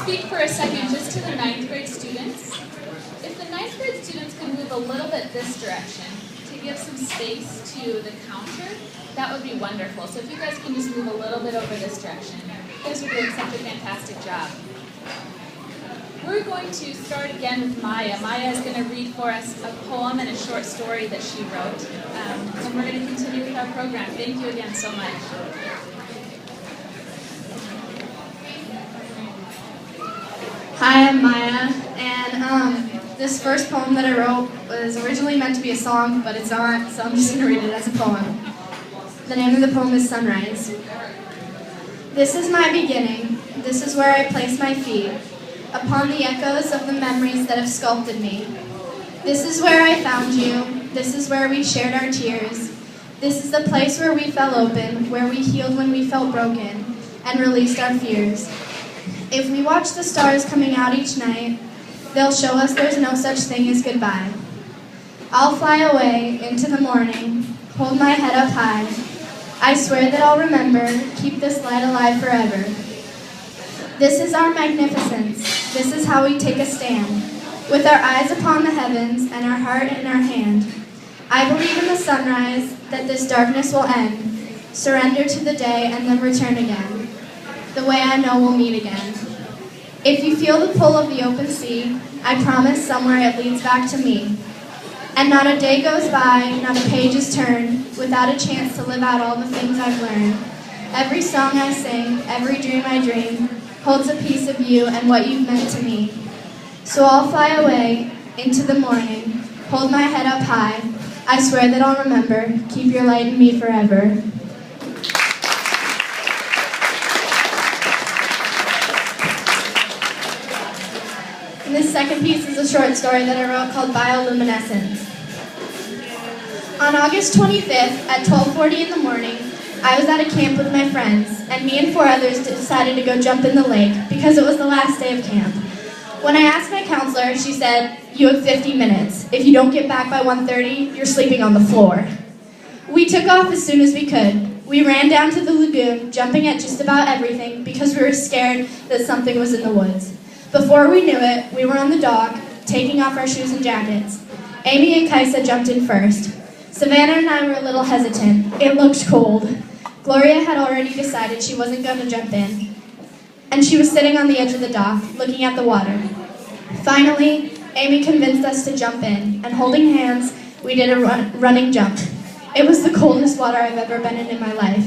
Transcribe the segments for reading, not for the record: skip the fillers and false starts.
speak for a second just to the ninth grade students. If the ninth grade students could move a little bit this direction to give some space to the counter, that would be wonderful. So if you guys can just move a little bit over this direction. You guys are doing such a fantastic job. We're going to start again with Maya. Maya is going to read for us a poem and a short story that she wrote. And we're going to continue with our program. Thank you again so much. Hi, I'm Maya, and this first poem that I wrote was originally meant to be a song, but it's not, so I'm just going to read it as a poem. The name of the poem is Sunrise. This is my beginning. This is where I place my feet, upon the echoes of the memories that have sculpted me. This is where I found you. This is where we shared our tears. This is the place where we fell open, where we healed when we felt broken, and released our fears. If we watch the stars coming out each night, they'll show us there's no such thing as goodbye. I'll fly away into the morning, hold my head up high. I swear that I'll remember, keep this light alive forever. This is our magnificence. This is how we take a stand, with our eyes upon the heavens and our heart in our hand. I believe in the sunrise, that this darkness will end, surrender to the day and then return again, the way I know we'll meet again. If you feel the pull of the open sea, I promise somewhere it leads back to me. And not a day goes by, not a page is turned, without a chance to live out all the things I've learned. Every song I sing, every dream I dream, holds a piece of you and what you've meant to me. So I'll fly away into the morning, hold my head up high. I swear that I'll remember, keep your light in me forever. And this second piece is a short story that I wrote called Bioluminescence. On August 25th at 12:40 in the morning, I was at a camp with my friends, and me and 4 others decided to go jump in the lake because it was the last day of camp. When I asked my counselor, she said, "You have 50 minutes. If you don't get back by 1:30, you're sleeping on the floor." We took off as soon as we could. We ran down to the lagoon, jumping at just about everything because we were scared that something was in the woods. Before we knew it, we were on the dock, taking off our shoes and jackets. Amy and Kaisa jumped in first. Savannah and I were a little hesitant. It looked cold. Gloria had already decided she wasn't going to jump in, and she was sitting on the edge of the dock, looking at the water. Finally, Amy convinced us to jump in, and holding hands, we did a running jump. It was the coldest water I've ever been in my life.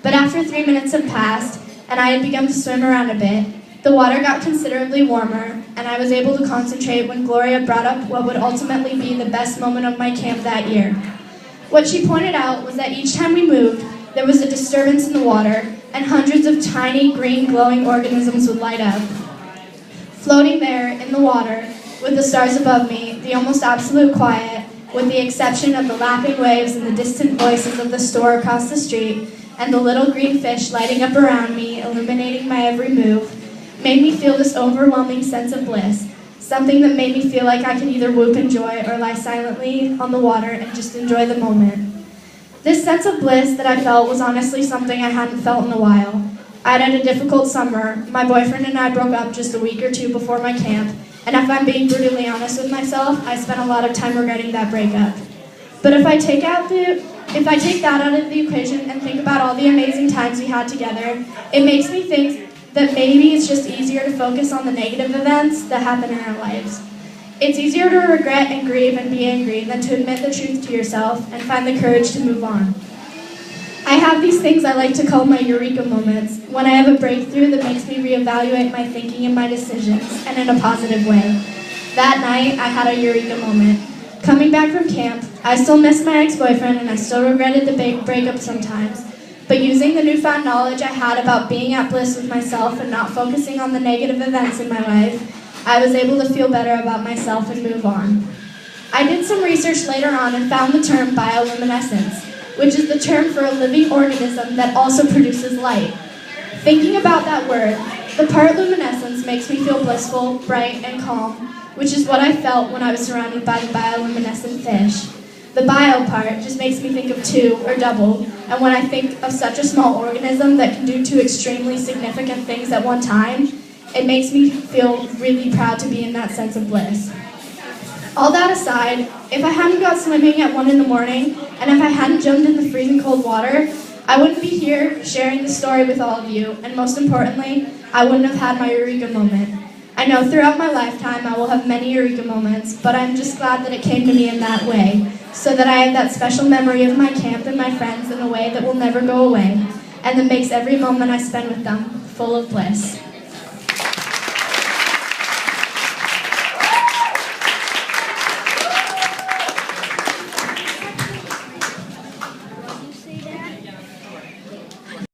But after 3 minutes had passed, and I had begun to swim around a bit, the water got considerably warmer, and I was able to concentrate when Gloria brought up what would ultimately be the best moment of my camp that year. What she pointed out was that each time we moved, there was a disturbance in the water, and hundreds of tiny, green, glowing organisms would light up. Floating there in the water, with the stars above me, the almost absolute quiet, with the exception of the lapping waves and the distant voices of the store across the street, and the little green fish lighting up around me, illuminating my every move, made me feel this overwhelming sense of bliss, something that made me feel like I could either whoop in joy or lie silently on the water and just enjoy the moment. This sense of bliss that I felt was honestly something I hadn't felt in a while. I'd had a difficult summer. My boyfriend and I broke up just a week or 2 before my camp, and if I'm being brutally honest with myself, I spent a lot of time regretting that breakup. But if I take that out of the equation and think about all the amazing times we had together, it makes me think that maybe it's just easier to focus on the negative events that happen in our lives. It's easier to regret and grieve and be angry than to admit the truth to yourself and find the courage to move on. I have these things I like to call my eureka moments, when I have a breakthrough that makes me reevaluate my thinking and my decisions, and in a positive way. That night, I had a eureka moment. Coming back from camp, I still missed my ex-boyfriend and I still regretted the breakup sometimes. But using the newfound knowledge I had about being at bliss with myself and not focusing on the negative events in my life, I was able to feel better about myself and move on. I did some research later on and found the term bioluminescence, which is the term for a living organism that also produces light. Thinking about that word, the part luminescence makes me feel blissful, bright, and calm, which is what I felt when I was surrounded by the bioluminescent fish. The bio part just makes me think of 2 or double, and when I think of such a small organism that can do 2 extremely significant things at one time, It makes me feel really proud to be in that sense of bliss. All that aside, if I hadn't got swimming at 1 in the morning, and if I hadn't jumped in the freezing cold water, I wouldn't be here sharing this story with all of you, and most importantly, I wouldn't have had my Eureka moment. I know throughout my lifetime I will have many Eureka moments, but I'm just glad that it came to me in that way, so that I have that special memory of my camp and my friends in a way that will never go away, and that makes every moment I spend with them full of bliss.